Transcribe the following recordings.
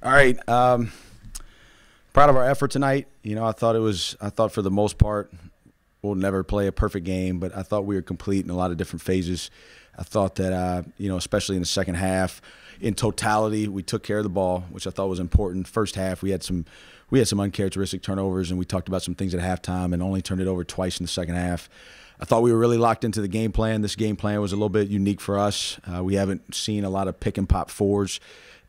All right. Proud of our effort tonight. You know, I thought for the most part, we'll never play a perfect game, but I thought we were complete in a lot of different phases. I thought that, especially in the second half, in totality, we took care of the ball, which I thought was important. First half, we had some uncharacteristic turnovers, and we talked about some things at halftime and only turned it over twice in the second half. I thought we were really locked into the game plan. This game plan was a little bit unique for us. We haven't seen a lot of pick and pop fours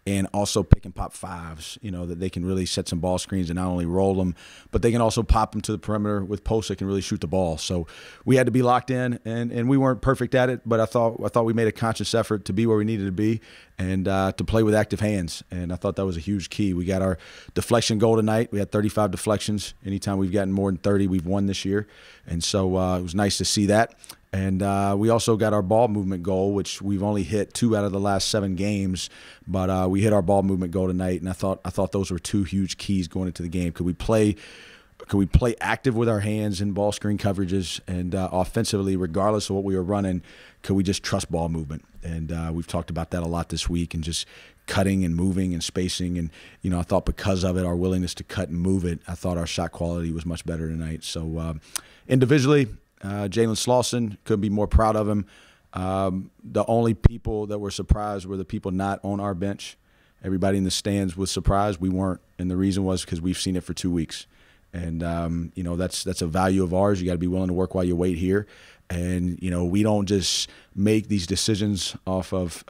and also pick and pop fives, that they can really set some ball screens and not only roll them, but they can also pop them to the perimeter with posts that can really shoot the ball. So we had to be locked in, and we weren't perfect at it, but I thought we made a conscious effort to be where we needed to be and to play with active hands, and I thought that was a huge key. We got our deflection goal tonight. We had 35 deflections. Anytime we've gotten more than 30, we've won this year, and so it was nice to see that. And we also got our ball movement goal, which we've only hit 2 out of the last 7 games, but we hit our ball movement goal tonight, and I thought those were 2 huge keys going into the game. Could we play active with our hands in ball screen coverages, and offensively, regardless of what we were running, could we just trust ball movement? And we've talked about that a lot this week, and just cutting and moving and spacing. And I thought because of it, our willingness to cut and move it, I thought our shot quality was much better tonight. So individually, Jalen Slauson, couldn't be more proud of him. The only people that were surprised were the people not on our bench. Everybody in the stands was surprised. We weren't, and the reason was because we've seen it for 2 weeks. And, that's a value of ours. You got to be willing to work while you wait here. And, we don't just make these decisions off of,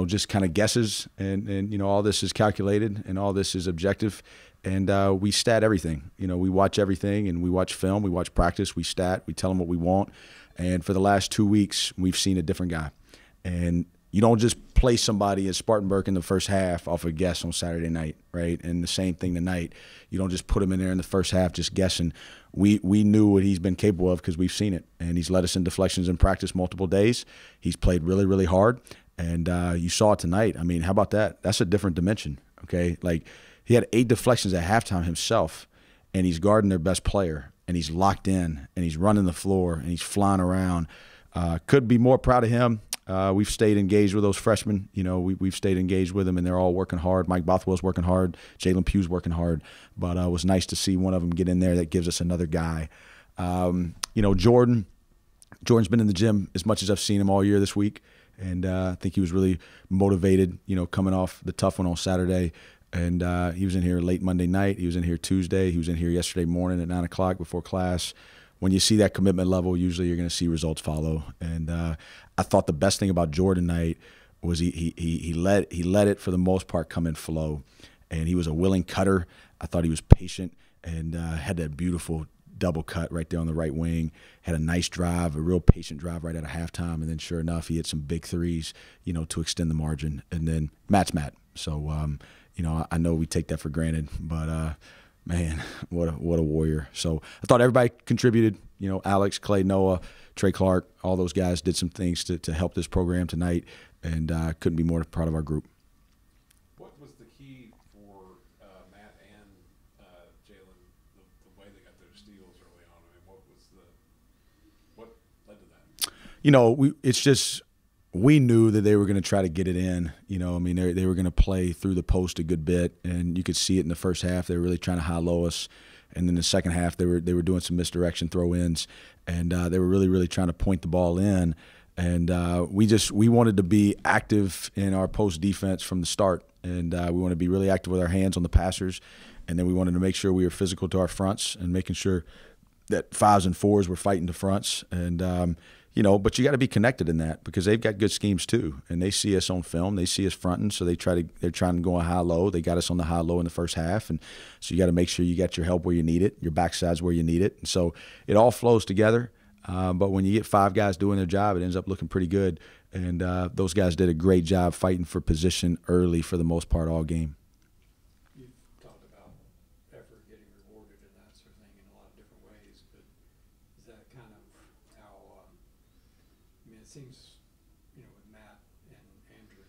just kind of guesses. And all this is calculated and all this is objective. And we stat everything. We watch everything, and we watch film, we watch practice, we stat, we tell them what we want. And for the last 2 weeks, we've seen a different guy. And you don't just play somebody at Spartanburg in the first half off a guess on Saturday night, right? And the same thing tonight. You don't just put him in there in the first half just guessing. We knew what he's been capable of because we've seen it. And he's led us in deflections in practice multiple days. He's played really, really hard. And you saw it tonight. I mean, how about that? That's a different dimension, okay? Like, he had 8 deflections at halftime himself, and he's guarding their best player, and he's locked in, and he's running the floor, and he's flying around. Could be more proud of him. We've stayed engaged with those freshmen. We've stayed engaged with them, and they're all working hard. Mike Bothwell's working hard. Jalen Pugh's working hard. But it was nice to see one of them get in there. That gives us another guy. Jordan's been in the gym as much as I've seen him all year this week, and I think he was really motivated, coming off the tough one on Saturday. And he was in here late Monday night. He was in here Tuesday. He was in here yesterday morning at 9 o'clock before class. When you see that commitment level, usually you're going to see results follow. And I thought the best thing about Jordan night was he let it for the most part come in flow. And he was a willing cutter. I thought he was patient and had that beautiful double cut right there on the right wing. Had a nice drive, a real patient drive right out of halftime. And then sure enough, he hit some big threes, to extend the margin. And then Matt's Matt. So, I know we take that for granted, but man, what a warrior. So I thought everybody contributed. Alex, Clay, Noah, Trey Clark, all those guys did some things to help this program tonight, and couldn't be more proud of our group. What was the key for Matt and Jalen, the way they got their steals early on? I mean, what led to that? It's just – we knew that they were going to try to get it in. They were going to play through the post a good bit, and you could see it in the first half. They were really trying to high-low us, and then the second half they were doing some misdirection throw-ins, and they were really, really trying to point the ball in. And we wanted to be active in our post defense from the start, and we wanted to be really active with our hands on the passers, and then we wanted to make sure we were physical to our fronts and making sure that 5s and 4s were fighting the fronts. And but you got to be connected in that because they've got good schemes too, and they see us on film. They see us fronting, so they're trying to go on high-low. They got us on the high-low in the first half, and so you got to make sure you got your help where you need it, your backside's where you need it, and so it all flows together. But when you get 5 guys doing their job, it ends up looking pretty good, and those guys did a great job fighting for position early for the most part all game. You've talked about effort getting rewarded and that sort of thing in a lot of different ways, but is that kind of how it seems, with Matt and Andrew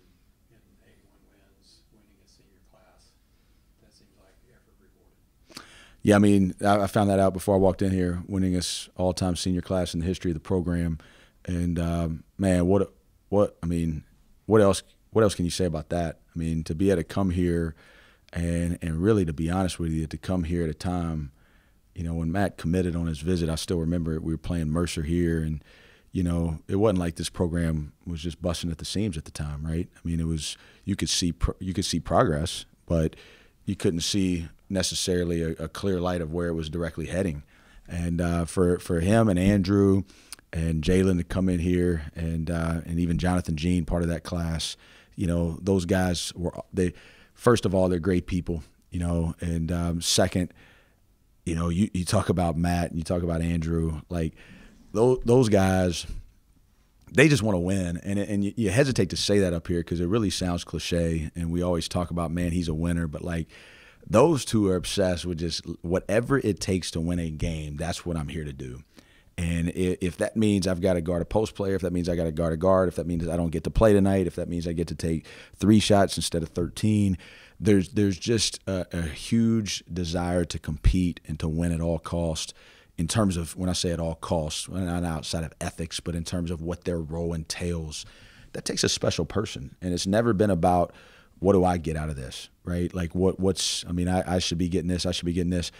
in 81 wins, winning a senior class, that seems like effort rewarded. Yeah, I found that out before I walked in here, winning us all-time senior class in the history of the program. And, man, what else can you say about that? I mean, to be able to come here and really, to be honest with you, to come here at a time, you know, when Matt committed on his visit, I still remember we were playing Mercer here, and you know, it wasn't like this program was just busting at the seams at the time, right? I mean, it was, you could see progress, but you couldn't see necessarily a clear light of where it was directly heading. And for him and Andrew and Jalen to come in here, and even Jonathan Jean, part of that class, you know, those guys first of all, they're great people, you know, and second, you know, you talk about Matt and you talk about Andrew, like those guys, they just want to win. And you hesitate to say that up here because it really sounds cliche, and we always talk about, man, he's a winner, but like those two are obsessed with just whatever it takes to win a game. That's what I'm here to do. And if that means I've got to guard a post player, if that means I got to guard a guard, if that means I don't get to play tonight, if that means I get to take 3 shots instead of 13, there's just a huge desire to compete and to win at all costs. In terms of, when I say at all costs, not outside of ethics, but in terms of what their role entails, that takes a special person. And it's never been about, what do I get out of this, right? Like I mean, I should be getting this, I should be getting this.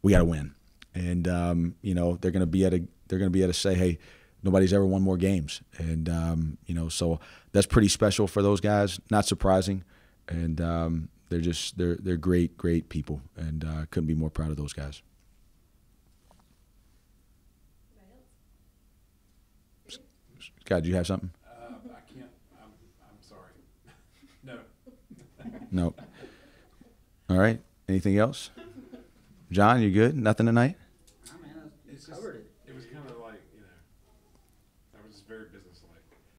We got to win. And you know, they're going to be able to say, hey, nobody's ever won more games. And you know, so that's pretty special for those guys. Not surprising. And they're great people, and couldn't be more proud of those guys. Scott, do you have something? I can't. I'm sorry. No. No. All right. Anything else? John, you good? Nothing tonight?